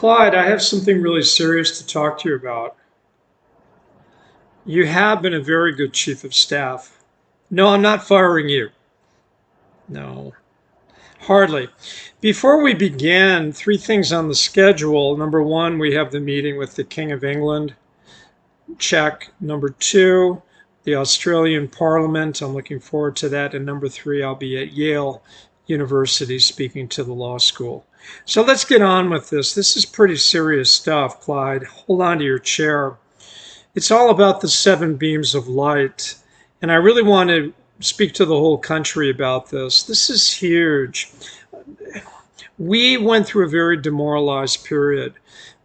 Clyde, I have something really serious to talk to you about. You have been a very good chief of staff. No, I'm not firing you. No, hardly. Before we begin, three things on the schedule. Number one, we have the meeting with the King of England. Check. Number two, the Australian Parliament. I'm looking forward to that. And number three, I'll be at Yale University speaking to the law school. So let's get on with this. This is pretty serious stuff, Clyde. Hold on to your chair. It's all about the seven beams of light. And I really want to speak to the whole country about this. This is huge. We went through a very demoralized period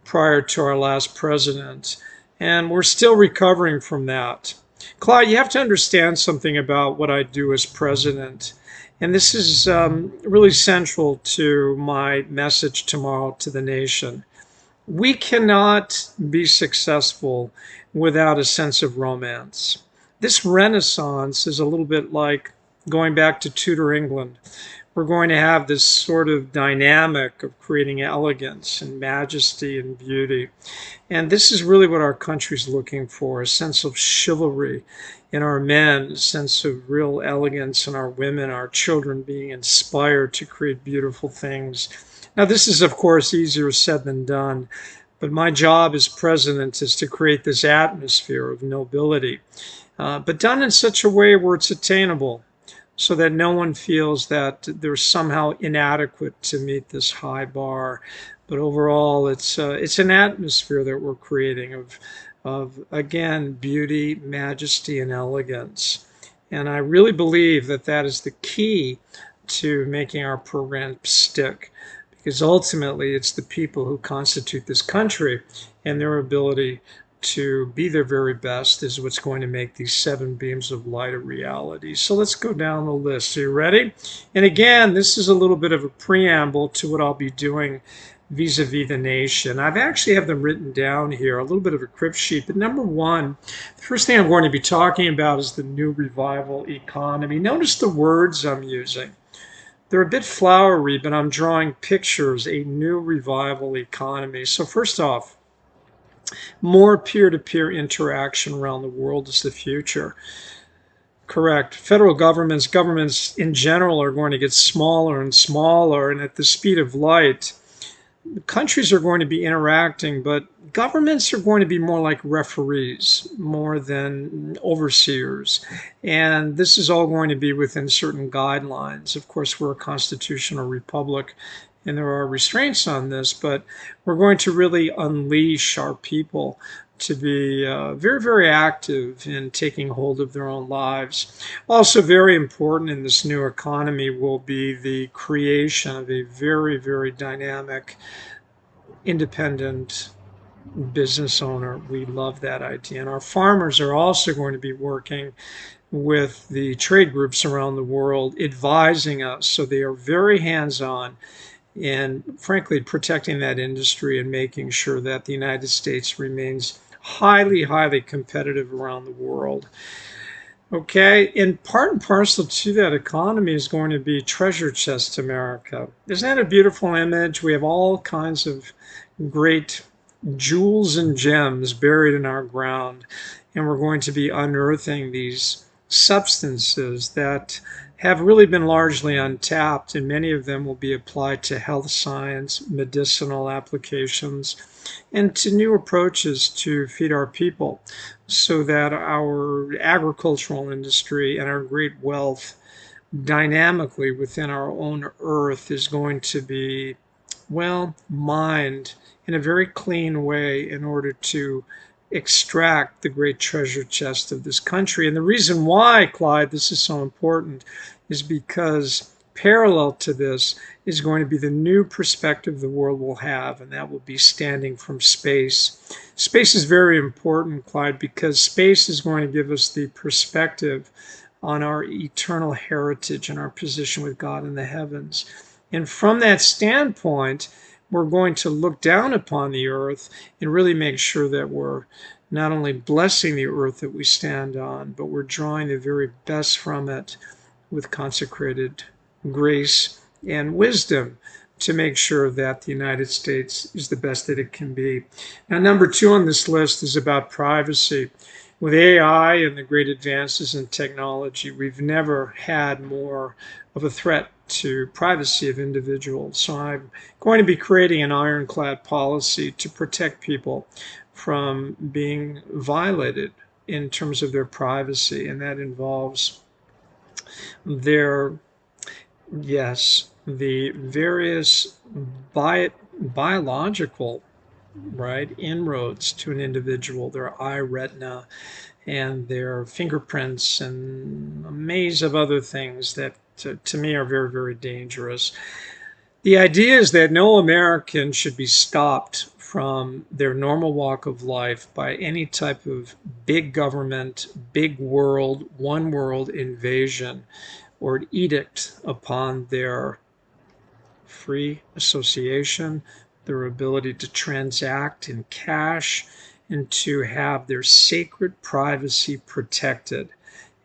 prior to our last president, and we're still recovering from that. Clyde, you have to understand something about what I do as president. And this is really central to my message tomorrow to the nation. We cannot be successful without a sense of romance. This Renaissance is a little bit like going back to Tudor England. We're going to have this sort of dynamic of creating elegance and majesty and beauty. And this is really what our country's looking for, a sense of chivalry in our men, a sense of real elegance in our women, our children being inspired to create beautiful things. Now, this is, of course, easier said than done, but my job as president is to create this atmosphere of nobility, but done in such a way where it's attainable, so that no one feels that they're somehow inadequate to meet this high bar. But overall, it's an atmosphere that we're creating of again, beauty, majesty, and elegance. And I really believe that that is the key to making our program stick, because ultimately it's the people who constitute this country, and their ability to be their very best is what's going to make these seven beams of light a reality. So let's go down the list. Are you ready? And again, this is a little bit of a preamble to what I'll be doing vis-a-vis the nation. I've actually have them written down here, a little bit of a crib sheet. But number one, the first thing I'm going to be talking about is the new revival economy. Notice the words I'm using. They're a bit flowery, but I'm drawing pictures, a new revival economy. So first off, more peer-to-peer interaction around the world is the future. Correct. Federal governments in general are going to get smaller and smaller, and at the speed of light, countries are going to be interacting, but governments are going to be more like referees, more than overseers. And this is all going to be within certain guidelines. Of course, we're a constitutional republic, and there are restraints on this, but we're going to really unleash our people to be very, very active in taking hold of their own lives. Also very important in this new economy will be the creation of a very, very dynamic, independent business owner. We love that idea. And our farmers are also going to be working with the trade groups around the world, advising us. So they are very hands-on and frankly protecting that industry and making sure that the United States remains highly, highly competitive around the world. Okay, and part and parcel to that economy is going to be treasure chest America. Isn't that a beautiful image? We have all kinds of great jewels and gems buried in our ground, and we're going to be unearthing these substances that have really been largely untapped, and many of them will be applied to health science, medicinal applications, and to new approaches to feed our people, so that our agricultural industry and our great wealth dynamically within our own earth is going to be, well, mined in a very clean way in order to extract the great treasure chest of this country. And the reason why, Clyde, this is so important is because parallel to this is going to be the new perspective the world will have, and that will be standing from space. Space is very important, Clyde, because space is going to give us the perspective on our eternal heritage and our position with God in the heavens. And from that standpoint, we're going to look down upon the earth and really make sure that we're not only blessing the earth that we stand on, but we're drawing the very best from it with consecrated grace and wisdom. to make sure that the United States is the best that it can be. Now, number 2 on this list is about privacy. With AI and the great advances in technology, we've never had more of a threat to privacy of individuals. So I'm going to be creating an ironclad policy to protect people from being violated in terms of their privacy, and that involves their, yes, the various biological, right, inroads to an individual, their eye retina and their fingerprints and a maze of other things that to me are very, very dangerous. The idea is that no American should be stopped from their normal walk of life by any type of big government, big world, one world invasion or an edict upon their free association, their ability to transact in cash, and to have their sacred privacy protected.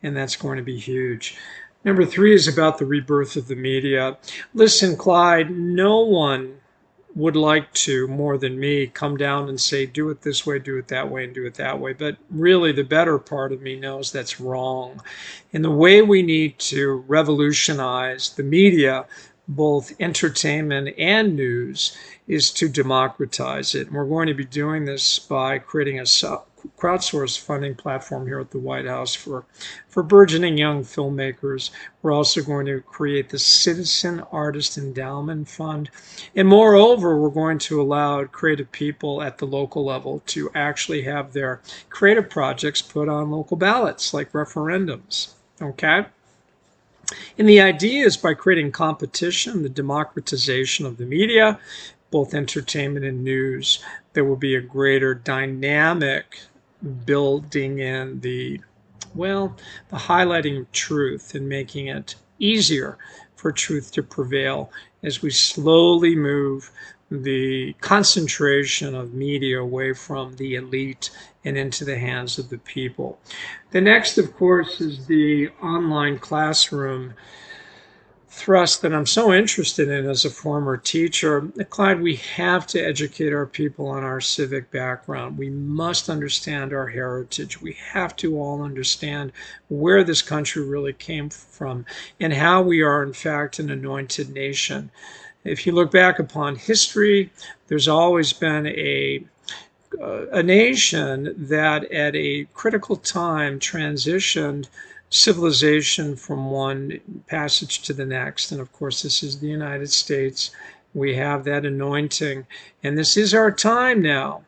And that's going to be huge. Number 3 is about the rebirth of the media. Listen, Clyde, no one would like to, more than me, come down and say, do it this way, do it that way, and do it that way. But really, the better part of me knows that's wrong. And the way we need to revolutionize the media, both entertainment and news, is to democratize it. And we're going to be doing this by creating a crowdsourced funding platform here at the White House for burgeoning young filmmakers. We're also going to create the Citizen Artist Endowment Fund. And moreover, we're going to allow creative people at the local level to actually have their creative projects put on local ballots, like referendums. Okay? And the idea is by creating competition, the democratization of the media, both entertainment and news, there will be a greater dynamic building in the highlighting of truth and making it easier for truth to prevail as we slowly move the concentration of media away from the elite and into the hands of the people. The next, of course, is the online classroom thrust that I'm so interested in as a former teacher. Clyde, we have to educate our people on our civic background. We must understand our heritage. We have to all understand where this country really came from and how we are, in fact, an anointed nation. If you look back upon history, there's always been a nation that at a critical time transitioned civilization from one passage to the next. And of course, this is the United States. We have that anointing. And this is our time now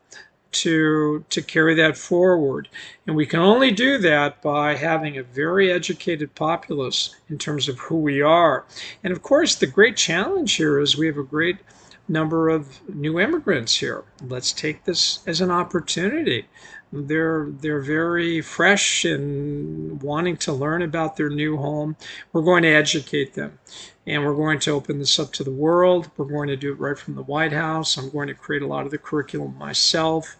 to carry that forward. And we can only do that by having a very educated populace in terms of who we are. And of course, the great challenge here is we have a great number of new immigrants here. Let's take this as an opportunity. They're very fresh and wanting to learn about their new home. We're going to educate them, and we're going to open this up to the world. We're going to do it right from the White House. I'm going to create a lot of the curriculum myself.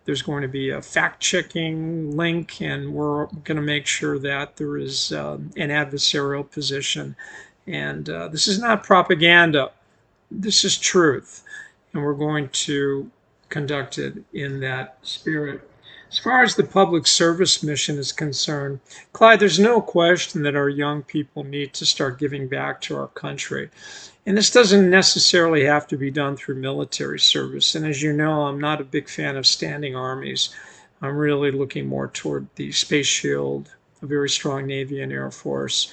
There's going to be a fact-checking link, and we're going to make sure that there is an adversarial position. And this is not propaganda. This is truth, and we're going to conduct it in that spirit. As far as the public service mission is concerned, Clyde, there's no question that our young people need to start giving back to our country. And this doesn't necessarily have to be done through military service. And as you know, I'm not a big fan of standing armies. I'm really looking more toward the Space Shield, a very strong Navy and Air Force,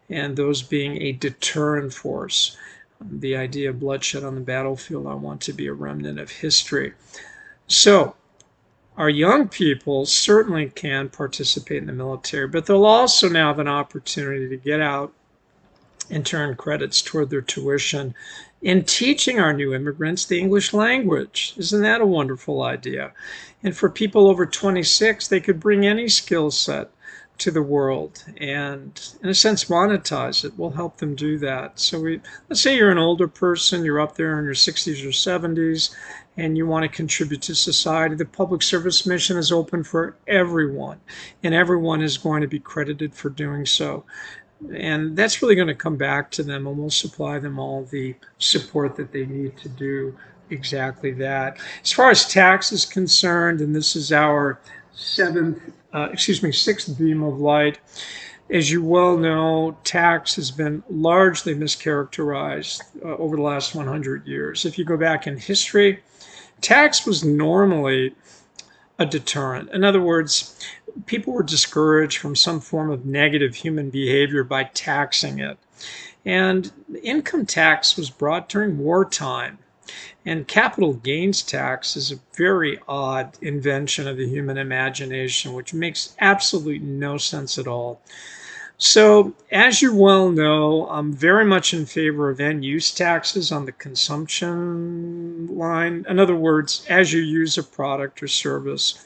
and those being a deterrent force. The idea of bloodshed on the battlefield, I want to be a remnant of history. So, our young people certainly can participate in the military, but they'll also now have an opportunity to get out and turn credits toward their tuition in teaching our new immigrants the English language. Isn't that a wonderful idea? And for people over 26, they could bring any skill set to the world and, in a sense, monetize it. We'll help them do that. So let's say you're an older person, you're up there in your 60s or 70s, and you want to contribute to society. The public service mission is open for everyone, and everyone is going to be credited for doing so. And that's really going to come back to them, and we'll supply them all the support that they need to do exactly that. As far as tax is concerned, and this is our sixth beam of light. As you well know, tax has been largely mischaracterized over the last 100 years. If you go back in history, tax was normally a deterrent. In other words, people were discouraged from some form of negative human behavior by taxing it. And income tax was brought during wartime. And capital gains tax is a very odd invention of the human imagination, which makes absolutely no sense at all. So, as you well know, I'm very much in favor of end-use taxes on the consumption line. In other words, as you use a product or service,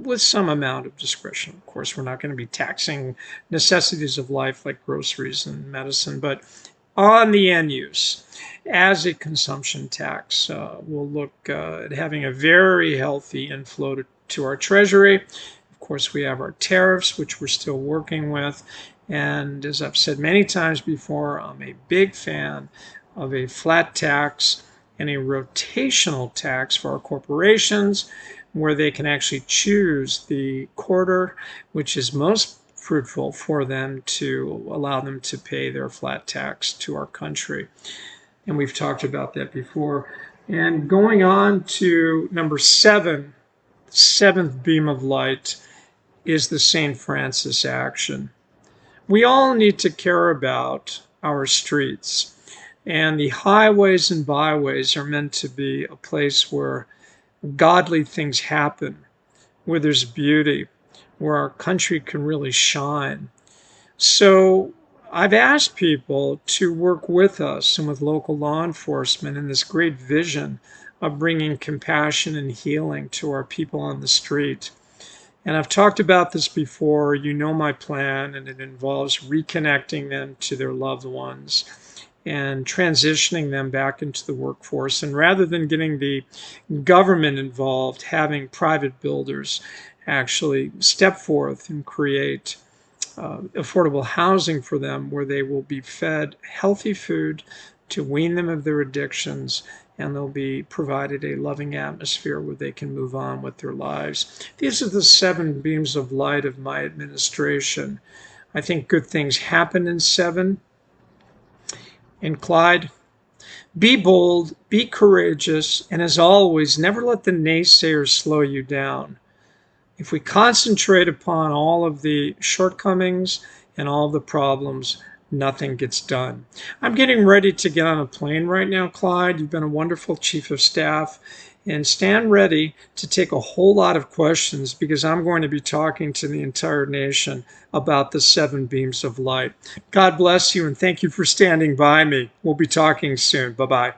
with some amount of discretion. Of course, we're not going to be taxing necessities of life like groceries and medicine, but on the end use as a consumption tax, we'll look at having a very healthy inflow to our treasury. Of course, we have our tariffs, which we're still working with. And as I've said many times before, I'm a big fan of a flat tax and a rotational tax for our corporations, where they can actually choose the quarter which is most fruitful for them to allow them to pay their flat tax to our country. And we've talked about that before. And going on to number 7, seventh beam of light, is the St. Francis action. We all need to care about our streets. And the highways and byways are meant to be a place where godly things happen, where there's beauty, where our country can really shine. So I've asked people to work with us and with local law enforcement in this great vision of bringing compassion and healing to our people on the street. And I've talked about this before. You know my plan, and it involves reconnecting them to their loved ones and transitioning them back into the workforce. And rather than getting the government involved, having private builders actually step forth and create affordable housing for them, where they will be fed healthy food to wean them of their addictions, and they'll be provided a loving atmosphere where they can move on with their lives. These are the 7 beams of light of my administration. I think good things happen in 7. And Clyde, be bold, be courageous, and as always, never let the naysayers slow you down. If we concentrate upon all of the shortcomings and all of the problems, nothing gets done. I'm getting ready to get on a plane right now, Clyde. You've been a wonderful chief of staff. And stand ready to take a whole lot of questions, because I'm going to be talking to the entire nation about the 7 beams of light. God bless you, and thank you for standing by me. We'll be talking soon. Bye-bye.